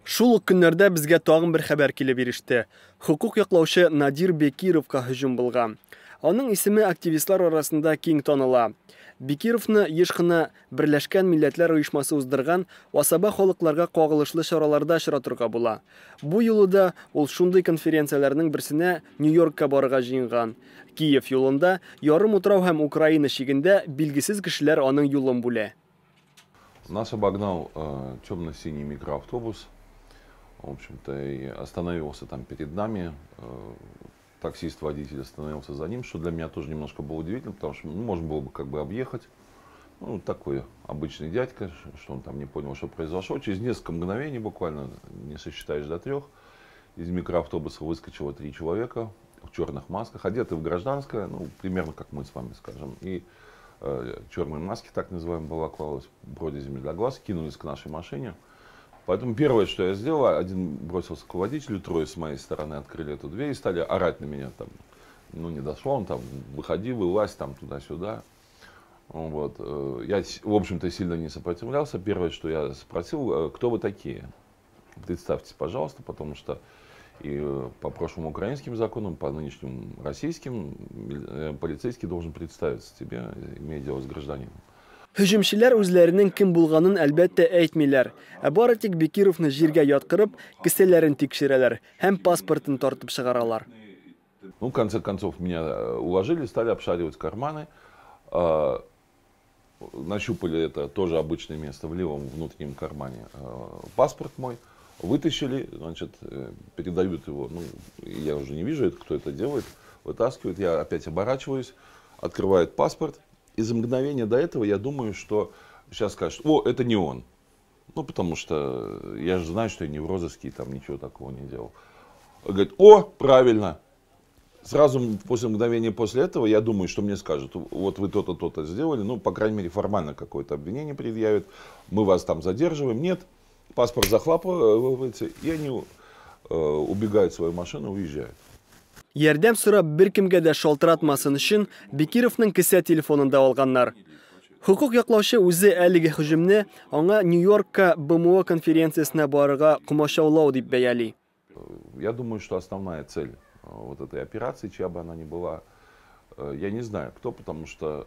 Шул ук көннәрдә безгә тагын бер хәбәр килеп иреште. Хукук яклаучы Надир Бекировка һөҗүм булган. Аның исеме активистлар арасында киң таныла. Бекировны еш кына Берләшкән Милләтләр оешмасы уздырган асаба халыкларга кагылышлы чараларда очратырга була. Бу юлы да ул шундый конференцияләрнең берсенә Нью-Йоркка барырга җыенган. Киев юлында ярым утрау һәм Украина шигендә билгесез кешеләр аның юлын бүлә. Нас обогнал темно-синий микроавтобус. В общем-то, и остановился там перед нами. Таксист-водитель остановился за ним, что для меня тоже немножко было удивительно, потому что можно было бы как бы объехать. Ну, такой обычный дядька, что он там не понял, что произошло. Через несколько мгновений, буквально не сосчитаешь до 3, из микроавтобуса выскочило 3 человека в черных масках, одеты в гражданское, ну, примерно как мы с вами скажем. И черные маски, так называемые, балаклавы, прорезями для глаз, кинулись к нашей машине. Поэтому первое, что я сделал, один бросился к водителю, 3 с моей стороны открыли эту дверь и стали орать на меня. Там, ну, не дошло, он там, выходи, вылазь, там, туда-сюда. Вот. Я, в общем-то, сильно не сопротивлялся. Первое, что я спросил, кто вы такие? Представьтесь, пожалуйста, потому что и по прошлым украинским законам, по нынешним российским, полицейский должен представиться тебе, имея дело с гражданином. Һөҗүмчеләр үзләренең кем булганын әлбәттә әйтмиләр. Бары тик Бекировны җиргә яткырып, кесәләрен тикшерәләр һәм паспортын тартып чыгаралар. Ну, в конце концов, меня уложили, стали обшаривать карманы. Нащупали это тоже обычное место в левом внутреннем кармане. Паспорт мой вытащили, значит, передают его. Ну, я уже не вижу, кто это делает. Вытаскивают, я опять оборачиваюсь, открывают паспорт. И за мгновение до этого я думаю, что сейчас скажут: о, это не он. Ну, потому что я же знаю, что я не в розыске, там ничего такого не делал. Говорит: о, правильно. Сразу после мгновения после этого я думаю, что мне скажут: вот вы то-то, то-то сделали. Ну, по крайней мере, формально какое-то обвинение предъявят. Мы вас там задерживаем. Нет, паспорт захлапывается, и они убегают в свою машину, уезжают. Ярдәм сорап бер кемгә дә шалтыратмасын өчен Бекировның кесә телефонында алганнар. Хукук яклаучы үзе әлеге һөҗүмне аңа Нью-Йоркка БМО конференциясенә барырга комачаулау дип бәяли. Я думаю, что основная цель вот этой операции, чья бы она ни была, я не знаю кто, потому что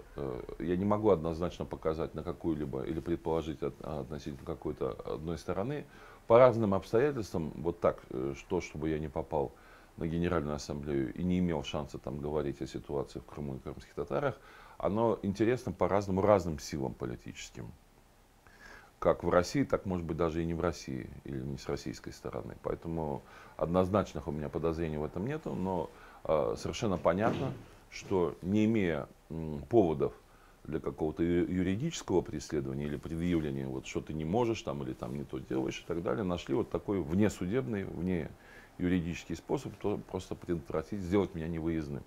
я не могу однозначно показать на какую-либо или предположить относительно какой-то одной стороны. По разным обстоятельствам, вот так, чтобы я не попал на Генеральную Ассамблею и не имел шанса там говорить о ситуации в Крыму и крымских татарах, оно интересно по разным силам политическим. Как в России, так, может быть, даже и не в России, или не с российской стороны. Поэтому однозначных у меня подозрений в этом нету, но совершенно понятно, что не имея поводов для какого-то юридического преследования или предъявления, вот, что ты не можешь там, или там не то делаешь и так далее, нашли вот такой внесудебный, вне юридический способ, то просто предотвратить, сделать меня невыездным.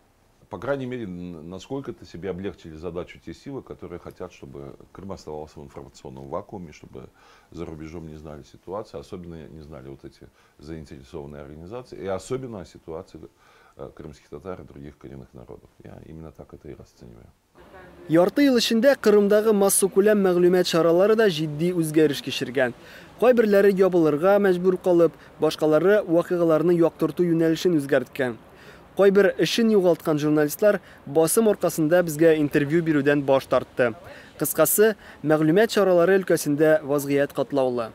По крайней мере, насколько-то себе облегчили задачу те силы, которые хотят, чтобы Крым оставался в информационном вакууме, чтобы за рубежом не знали ситуацию, особенно не знали вот эти заинтересованные организации, и особенно о ситуации крымских татар и других коренных народов. Я именно так это и расцениваю. Ярты ел эчендә Кырымдагы массакүләм мәгълүмат чаралары да җитди үзгәреш кичергән. Кайберләре ябылырга мәҗбүр калып, башкалары вакыйгаларны яктырту юнәлешен үзгәрткән. Кайбер эшен югалткан журналистлар басым аркасында безгә интервью бирүдән баш тартты. Кыскасы, мәгълүмат чаралары өлкәсендә вазгыять катлаулы.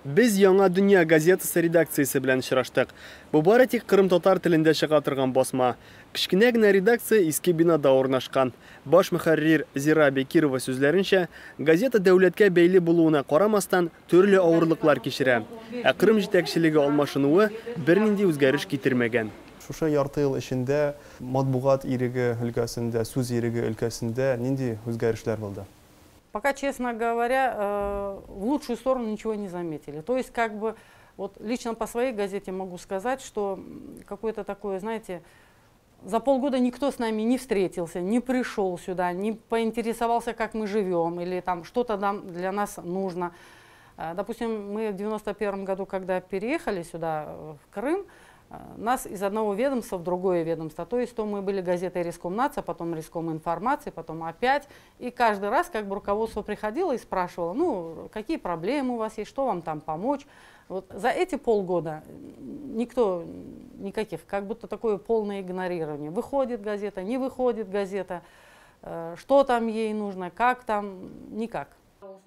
Без Яңа Дөнья газетасы редакциясе белән очраштык. Бу бары тик Кырым татар телендә чыга торган басма. Кичкенә генә редакция иске бинада урнашкан. Баш мөхәррир Зира Бекирова сүзләренчә, газета дәүләткә бәйле булуына карамастан төрле авырлыклар кичерә. Ә Кырым җитәкчелеге алмашынуы бернинди үзгәреш китермәгән. Шушы ярты ел эчендә матбугат иреге өлкәсендә, сүз иреге өлкәсендә нинди үзгәрешләр булды? Пока, честно говоря, в лучшую сторону ничего не заметили. То есть, как бы, вот лично по своей газете могу сказать, что какое-то такое, знаете, за полгода никто с нами не встретился, не пришел сюда, не поинтересовался, как мы живем, или там что-то для нас нужно. Допустим, мы в 91 году, когда переехали сюда, в Крым, нас из одного ведомства в другое ведомство. То есть то мы были газетой Рескомнация, потом Рескоминформации, потом опять. И каждый раз как бы руководство приходило и спрашивало, ну, какие проблемы у вас есть, что вам там помочь. Вот за эти полгода никто, никаких, как будто такое полное игнорирование. Выходит газета, не выходит газета, что там ей нужно, как там, никак.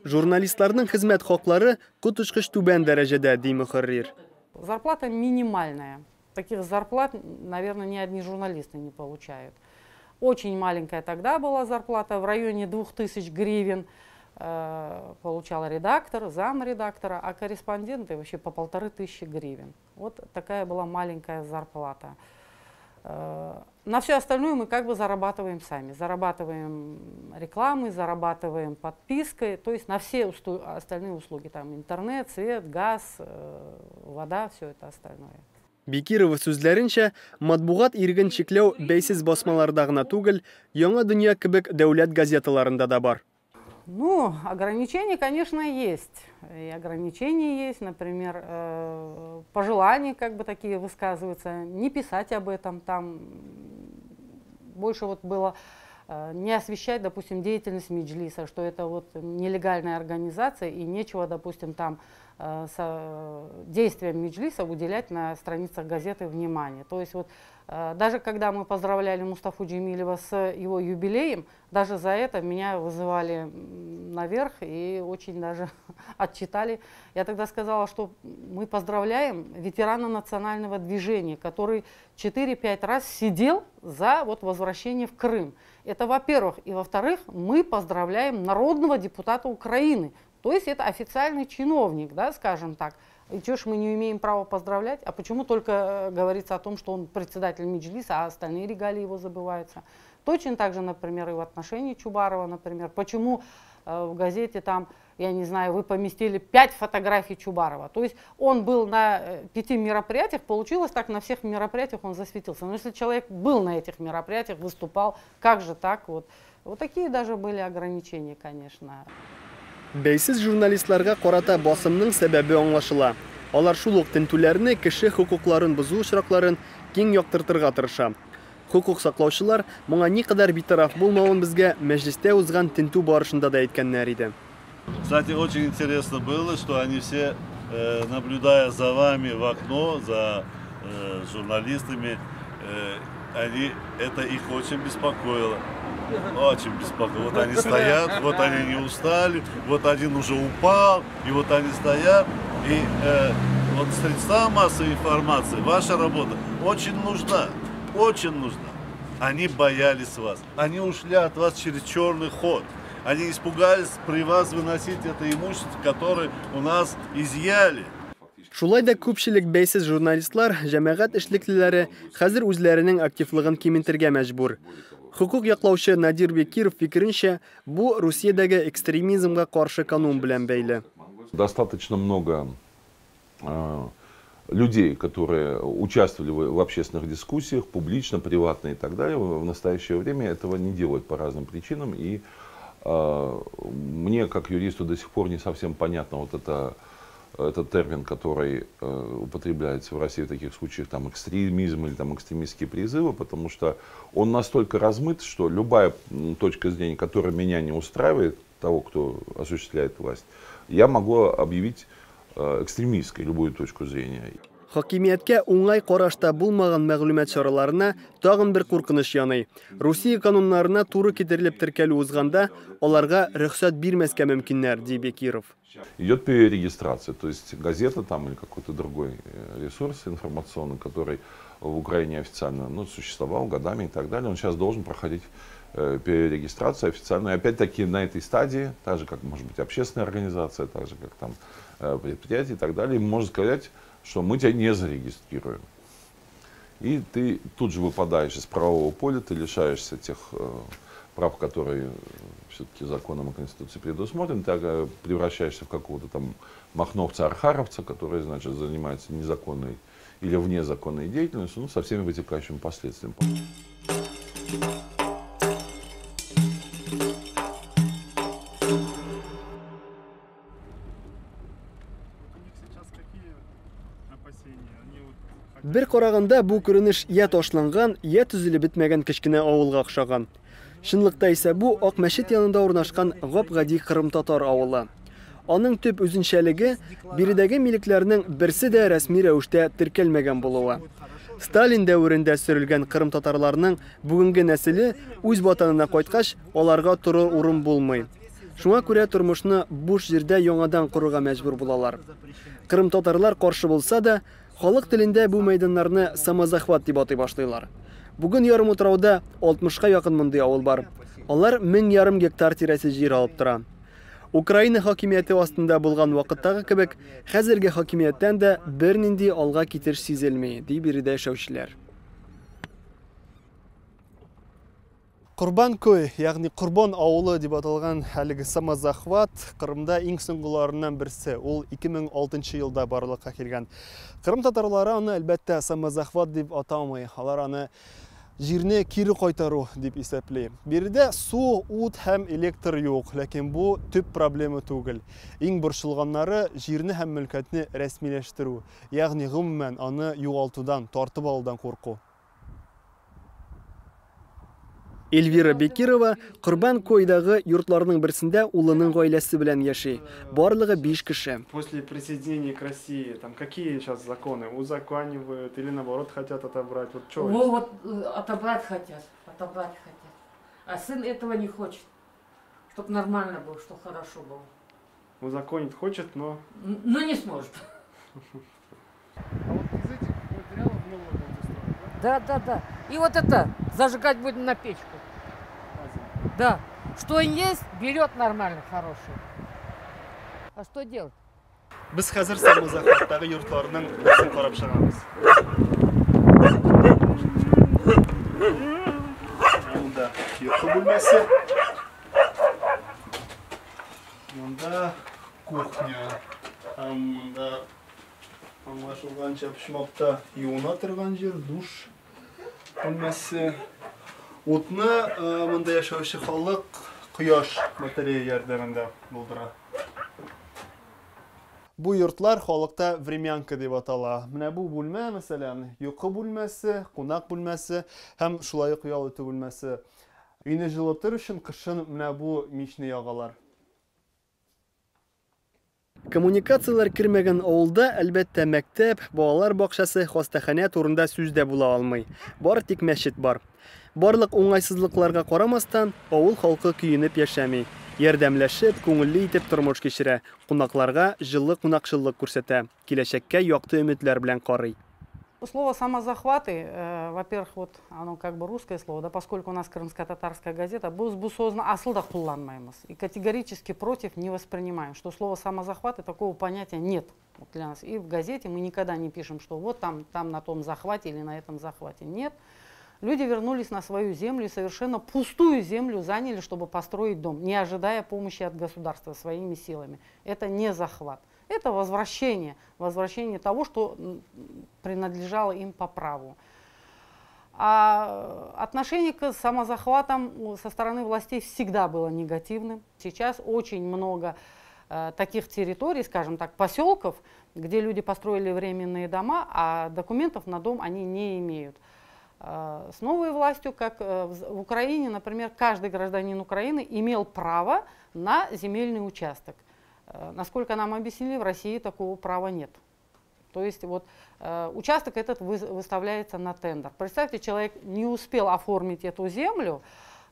Журналистларның хезмәт хаклары коточкыч түбән дәрәҗәдә, ди мөхәррир. Зарплата минимальная. Таких зарплат, наверное, ни одни журналисты не получают. Очень маленькая тогда была зарплата, в районе 2000 гривен получал редактор, замредактора, а корреспонденты вообще по 1500 гривен. Вот такая была маленькая зарплата. На все остальное мы как бы зарабатываем сами. Зарабатываем рекламой, зарабатываем подпиской, то есть на все остальные услуги. Там интернет, свет, газ, вода, все это остальное. Бекирова сүзләренчә, матбугат иреген чикләү бәйсез басмаларда гына түгел, яңа дөнья кебек дәүләт газеталарында да бар. Ну, ограничения, конечно, есть. И ограничения есть, например, пожелания как бы такие высказываются, не писать об этом, там больше вот было не освещать, допустим, деятельность Меджлиса, что это вот нелегальная организация и нечего, допустим, там действиям Меджлиса уделять на страницах газеты внимание. То есть вот даже когда мы поздравляли Мустафу Джемилева с его юбилеем, даже за это меня вызывали наверх и очень даже отчитали. Я тогда сказала, что мы поздравляем ветерана национального движения, который 4-5 раз сидел за вот возвращение в Крым. Это во-первых. И во-вторых, мы поздравляем народного депутата Украины. То есть это официальный чиновник, да, скажем так. И чего ж мы не имеем права поздравлять? А почему только говорится о том, что он председатель Меджлиса, а остальные регалии его забываются? Точно так же, например, и в отношении Чубарова, например. Почему в газете там, я не знаю, вы поместили 5 фотографий Чубарова? То есть он был на 5 мероприятиях, получилось так, на всех мероприятиях он засветился. Но если человек был на этих мероприятиях, выступал, как же так? Вот такие даже были ограничения, конечно. Бәйсез журналистларга карата басымның сәбәбе аңлашыла. Алар шул ук тентүләрне, кеше хукукларын бозу очракларын киң яктыртырга тырыша. Хукук саклаучылар моңа никадәр битараф булмавын безгә мәҗлестә узган тентү барышында да әйткәннәр иде. Кстати, очень интересно было, что они все, наблюдая за вами в окно, за журналистами, это их очень беспокоило. Очень беспокоило. Вот они стоят, вот они не устали, вот один уже упал, и вот они стоят. И вот средства массовой информации, ваша работа очень нужна, очень нужна. Они боялись вас, они ушли от вас через черный ход. Они испугались при вас выносить это имущество, которое у нас изъяли. Шулай да күпчелек бәйсез журналистлар, җәмәгать эшлеклеләре хәзер үзләренең активлыгын киментергә мәҗбүр. Хукук яклаучы Надир Бекиров фикеренчә, бу Русиядәге экстремизмга каршы канун белән бәйле. Достаточно много людей, которые участвовали в общественных дискуссиях, публично, приватно и так далее, в настоящее время этого не делают по разным причинам. И мне, как юристу, до сих пор не совсем понятно вот этот термин, который употребляется в России в таких случаях, там экстремизм или там экстремистские призывы, потому что он настолько размыт, что любая точка зрения, которая меня не устраивает, того, кто осуществляет власть, я могу объявить экстремистской любую точку зрения. Хакимияткә уңай карашта булмаган мәгълүмат чараларына тагын бер куркыныч яный. Русия кануннарына туры китерелеп теркәлү узганда, аларга рөхсәт бирмәскә мөмкиннәр, ди Бекиров. Идет перерегистрация, то есть газета там или какой-то другой ресурс информационный, который в Украине официально существовал годами и так далее, он сейчас должен проходить перерегистрацию официально. И опять-таки на этой стадии, так же как может быть общественная организация, так же как там предприятие и так далее, можно сказать, что мы тебя не зарегистрируем. И ты тут же выпадаешь из правового поля, ты лишаешься тех прав, которые все-таки законом и Конституцией предусмотрены, ты превращаешься в какого-то там махновца-архаровца, который, значит, занимается незаконной или внезаконной деятельностью, со всеми вытекающими последствиями. Бер караганда бу күренеш я ташланган, я төзелеп бетмәгән кечкенә авылга охшаган. Чынлыкта исә бу Ак мәчет янында урнашкан гап-гади кырым-татар авылы. Аның төп үзенчәлеге биредәге милекләрнең берсе дә рәсми рәвештә теркәлмәгән булуы. Сталин дәверендә сөрелгән кырым татарларның бүгенге нәселе үз ватанына кайткач, аларга торыр урын булмый. Шуңа күрә тормышны буш җирдә яңадан корырга мәҗбүр булалар. Кырым татарлар каршы булса да, халык телендә бу мәйданнарны самозахват дип атый башлыйлар. Бүген ярым утрауда 60-ка якын мондый авыл бар. Алар 1000 гектар тирәсе җир алып тора. Украина хакимияте астында булган вакыттагы кебек, хәзерге хакимияттән дә бернинди алга китеш сизелми, ди биредә яшәүчеләр. Курбан көй, ягъни Курбан авылы дип аталган хәлеге самозахват Кырымда иң соңгыларыннан берсе. Ул 2006 елда барлыкка килгән. Кырым татарлары аны әлбәттә самозахват дип атамый. Алар аны җирне кире кайтару дип исәпли. Биредә су, ут һәм электр юк, ләкин бу төп проблема түгел. Иң борчылганнары җирне һәм мөлкәтне рәсмиләштерү, ягъни гомумән аны югалтудан, тартып алудан курку. Эльвира Бекирова Курбан койдагы йортларның берсендә улының гаиләсе белән яши. Барлыгы 5 кеше. После присоединения к России, там какие сейчас законы? Узаконивают или наоборот хотят отобрать? Вот что? Вот отобрать хотят. А сын этого не хочет. Чтоб нормально было, чтобы хорошо было. Узаконить хочет, но... Но не сможет. А вот из этих материалов нового будет строить, Да. И вот это зажигать будем на печку. Да. Что есть, берет нормально, хороший. А что делать? Без хәзер самозахваттагы йортларның берсен карап чыгабыз. Монда йокы бүлмәсе. Монда кухня. Монда аңлашылганча пешмакта юына торган җир, душ бүлмәсе. Утны монда яшәүче халык кояш батарея ярдәмендә булдыра. Бу йортлар халыкта времянка дип атала. Менә бу бүлмә, мәсәлән, йокы бүлмәсе, кунак бүлмәсе һәм шулай ук ял итү бүлмәсе. Өйне җылытыр өчен кышын менә бу мичне ягалар. Коммуникациялар кирмәгән авылда әлбәттә мәктәп, балалар бакчасы, хастаханә турында сүз дә була алмый. Бары тик мәчет бар. Барлык уңайсызлыкларга карамастан, авыл халкы көенеп яшәми. Ярдәмләшеп, күңелле итеп тормыш кичерә. Кунакларга җылы кунакчылык күрсәтә. Киләчәккә якты өметләр белән карый. Слово «самозахваты», во-первых, вот оно как бы русское слово, да, поскольку у нас крымско-татарская газета, бұл создано асылда кулланмаймыз. И категорически против не воспринимаем, что слово «самозахваты» такого понятия нет вот для нас. И в газете мы никогда не пишем, что вот там на том захвате или на этом захвате. Нет. Люди вернулись на свою землю и совершенно пустую землю заняли, чтобы построить дом, не ожидая помощи от государства своими силами. Это не захват. Это возвращение того, что принадлежало им по праву. А отношение к самозахватам со стороны властей всегда было негативным. Сейчас очень много таких территорий, скажем так, поселков, где люди построили временные дома, а документов на дом они не имеют. С новой властью, как в Украине, например, каждый гражданин Украины имел право на земельный участок. Насколько нам объяснили, в России такого права нет. То есть вот участок этот выставляется на тендер. Представьте, человек не успел оформить эту землю,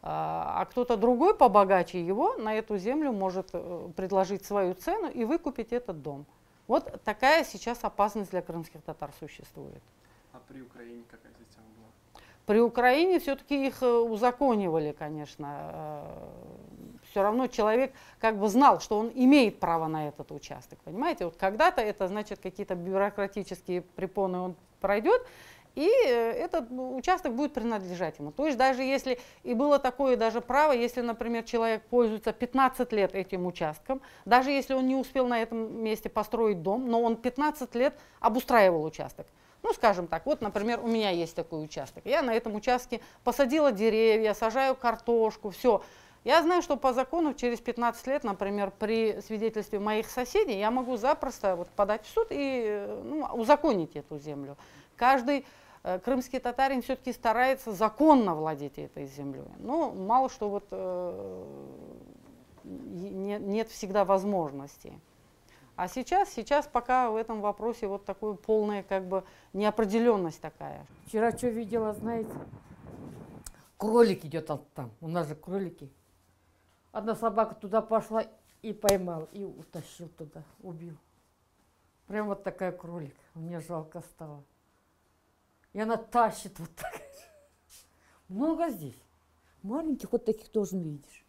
а кто-то другой побогаче его на эту землю может предложить свою цену и выкупить этот дом. Вот такая сейчас опасность для крымских татар существует. А при Украине какая система была? При Украине все-таки их узаконивали, конечно. Все равно человек как бы знал, что он имеет право на этот участок. Понимаете, вот когда-то это значит какие-то бюрократические препоны он пройдет, и этот участок будет принадлежать ему. То есть даже если и было такое даже право, если, например, человек пользуется 15 лет этим участком, даже если он не успел на этом месте построить дом, но он 15 лет обустраивал участок. Ну, скажем так, вот, например, у меня есть такой участок. Я на этом участке посадила деревья, сажаю картошку, все. Я знаю, что по закону через 15 лет, например, при свидетельстве моих соседей, я могу запросто вот подать в суд и узаконить эту землю. Каждый крымский татарин все-таки старается законно владеть этой землей. Но мало что вот нет всегда возможностей. А сейчас пока в этом вопросе вот такая полная как бы неопределенность такая. Вчера что видела, знаете? Кролик идет там, у нас же кролики. Одна собака туда пошла и поймал, и утащил туда, убил. Прям вот такая кролик, мне жалко стало. И она тащит вот так. Много здесь. Маленьких вот таких тоже не видишь.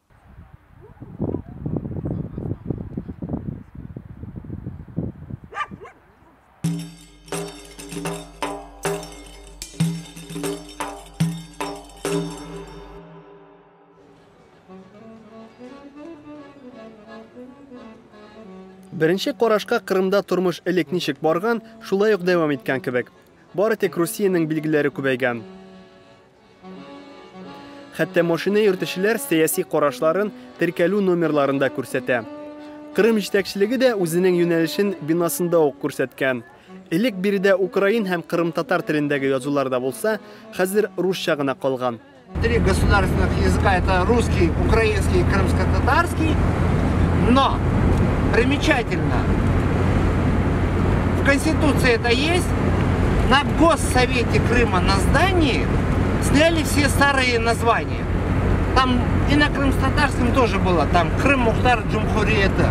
Беренче карашка Кырымда тормыш элек ничек барган, шулай ук дәвам иткән кебек. Бары тик Русиянең билгеләре күбәйгән. Хәтта машина йөртүчеләр сәяси карашларын теркәлү номерларында күрсәтә. Кырым җитәкчелеге дә үзенең юнәлешен бинасында ук күрсәткән. Элек биредә украин һәм кырым татар телендәге язулар да булса, хәзер русча гына калган. 3 государственных языка — это русский, украинский и крымско-татарский. Но примечательно, в Конституции это есть, на Госсовете Крыма на здании сняли все старые названия. Там и на крымско-татарском тоже было, там Крым-Мухтар-Джумхуриета.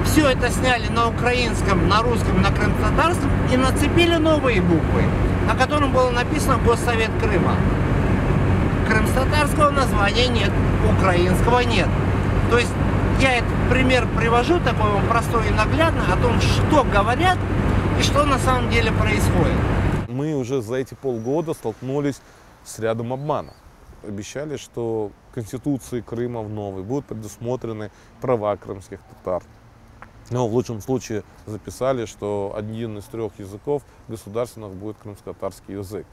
Все это сняли на украинском, на русском, на крымско-татарском и нацепили новые буквы, на котором было написано Госсовет Крыма. Крымско-татарского названия нет, украинского нет. То есть я этот пример привожу, такой вам простой и наглядно, о том, что говорят и что на самом деле происходит. Мы уже за эти полгода столкнулись с рядом обманов. Обещали, что в Конституции Крыма в новой будут предусмотрены права крымских татар. Но в лучшем случае записали, что один из 3 языков государственных будет крымско-татарский язык.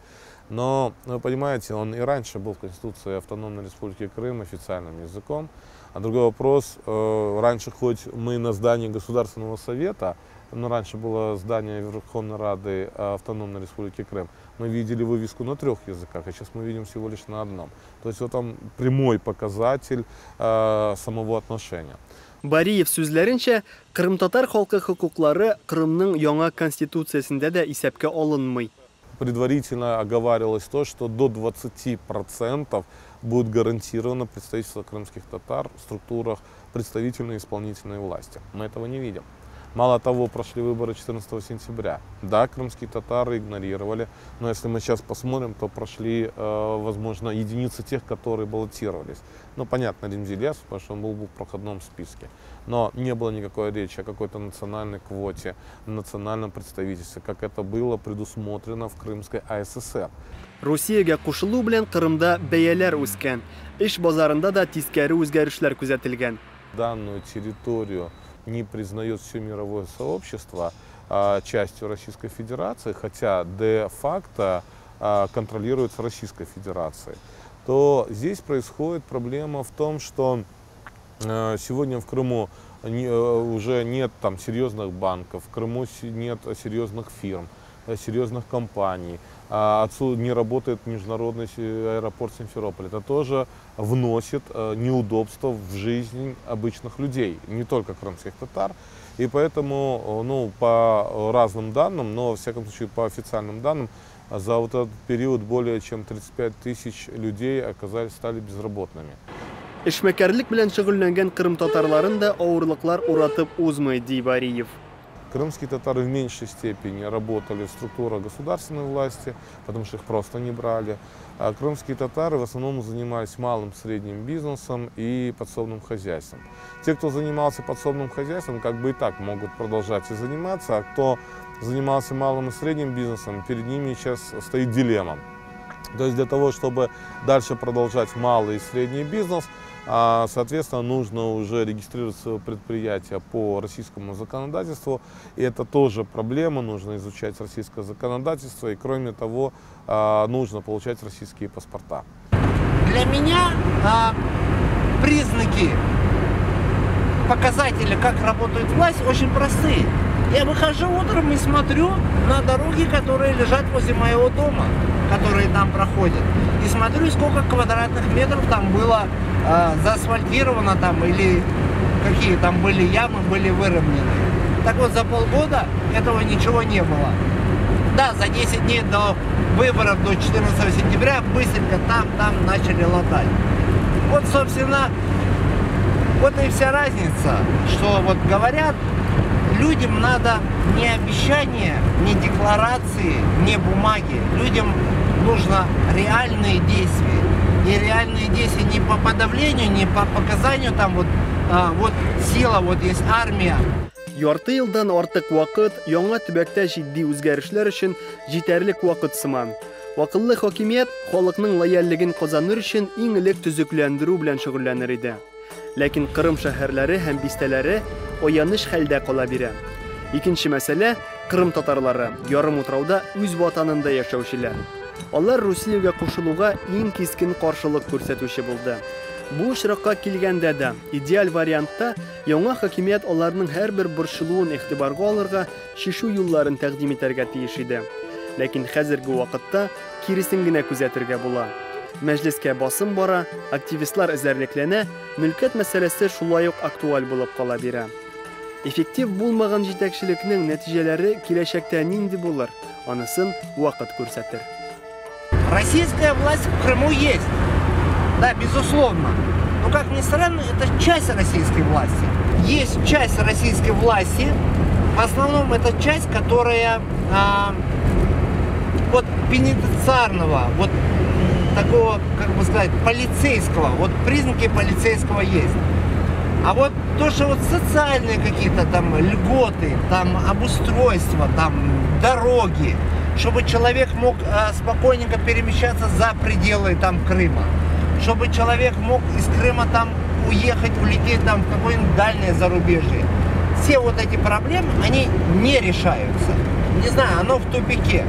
Но, вы понимаете, он и раньше был в Конституции Автономной Республики Крым официальным языком. А другой вопрос, раньше хоть мы на здании Государственного совета, но раньше было здание Верховной Рады Автономной Республики Крым, мы видели вывеску на 3 языках, а сейчас мы видим всего лишь на одном. То есть вот там прямой показатель самого отношения. Бариев сүзләренчә, кырым-татар халкы хокуклары Крымның яңа конституциясендә дә исәпкә алынмый. Предварительно оговаривалось то, что до 20% будет гарантировано представительство крымских татар в структурах представительной и исполнительной власти. Мы этого не видим. Мало того, прошли выборы 14 сентября. Да, крымские татары игнорировали, но если мы сейчас посмотрим, то прошли, возможно, единицы тех, которые баллотировались. Ну, понятно, Ремзилес, потому что он был в проходном списке. Но не было никакой речи о какой-то национальной квоте, национальном представительстве, как это было предусмотрено в Крымской АССР. Русиягә кушылу белән Кырымда бәяләр үскән. Эш базарында да тискәре үзгәрешләр күзәтелгән. Данную территорию не признает все мировое сообщество частью Российской Федерации, хотя де-факто контролируется Российской Федерацией, то здесь происходит проблема в том, что сегодня в Крыму уже нет там серьезных банков, в Крыму нет серьезных фирм, серьезных компаний, отсюда не работает международный аэропорт Симферополь. Это тоже вносит неудобства в жизнь обычных людей, не только крымских татар. И поэтому, ну, по разным данным, но, во всяком случае, по официальным данным, за вот этот период более чем 35 тысяч людей стали безработными. Эшмәкәрлек белән шөгыльләнгән кырым татарларын да авырлыклар уратып узмый, ди Бариев. Крымские татары в меньшей степени работали в структурах государственной власти, потому что их просто не брали. А крымские татары в основном занимались малым, средним бизнесом и подсобным хозяйством. Те, кто занимался подсобным хозяйством, как бы и так могут продолжать и заниматься, а кто занимался малым и средним бизнесом, перед ними сейчас стоит дилемма. То есть для того, чтобы дальше продолжать малый и средний бизнес, соответственно, нужно уже регистрировать свое предприятие по российскому законодательству. И это тоже проблема, нужно изучать российское законодательство. И кроме того, нужно получать российские паспорта. Для меня признаки, показатели, как работает власть, очень простые. Я выхожу утром и смотрю на дороги, которые лежат возле моего дома, которые там проходят. И смотрю, сколько квадратных метров там было заасфальтировано там, или какие там были ямы, были выровнены. Так вот, за полгода этого ничего не было. Да, за 10 дней до выборов, до 14 сентября, быстренько там начали латать. Вот, собственно, вот и вся разница, что вот говорят, людям надо не обещания, не декларации, не бумаги. Людям нужно реальные действия. И реальные действия не по подавлению, не по показанию, там вот сила, вот есть армия. Ярты елдан артык вакыт яңа төбәктә җитди үзгәрешләр өчен җитәрлек вакыт сыман. Вакыллы хакимият халыкның лояльлеген казаныр өчен иң элек төзекләндерү белән шөгыльләнер иде. Ләкин Кырым шәһәрләре һәм бистәләре аяныч хәлдә кала бирә. Икенче мәсьәлә Кырым татарлары ярым утрауда үз ватанында яшәүчеләр. Алар Русиягә кушылуга иң кискен каршылык күрсәтүче булды. Бу очракка килгәндә дә идеаль вариантта яңа хакимият аларның һәрбер борчылуын игътибарга алырга чишү юлларын тәкъдим итәргә тиеш иде. Ләкин хәзерге вакытта киресен генә күзәтергә була. Мәҗлескә басым бара, активистлар эзәрлекләнә, мөлкәт мәсьәләсе шулай ук актуаль булып кала бирә. Эффектив булмаган җитәкчелекнең нәтиҗәләре киләчәктә нинди булыр? Анысын вакыт күрсәтер. Российская власть в Крыму есть. Да, безусловно. Но, как ни странно, это часть российской власти. Есть часть российской власти, в основном это часть, которая вот пенитенциарного, вот такого, как бы сказать, полицейского, вот признаки полицейского есть. А вот то, что вот социальные какие-то там льготы, там обустройство, там дороги, чтобы человек мог спокойненько перемещаться за пределы там Крыма, чтобы человек мог из Крыма там уехать, улететь там в какое-нибудь дальнее зарубежье. Все вот эти проблемы, они не решаются. Не знаю, оно в тупике.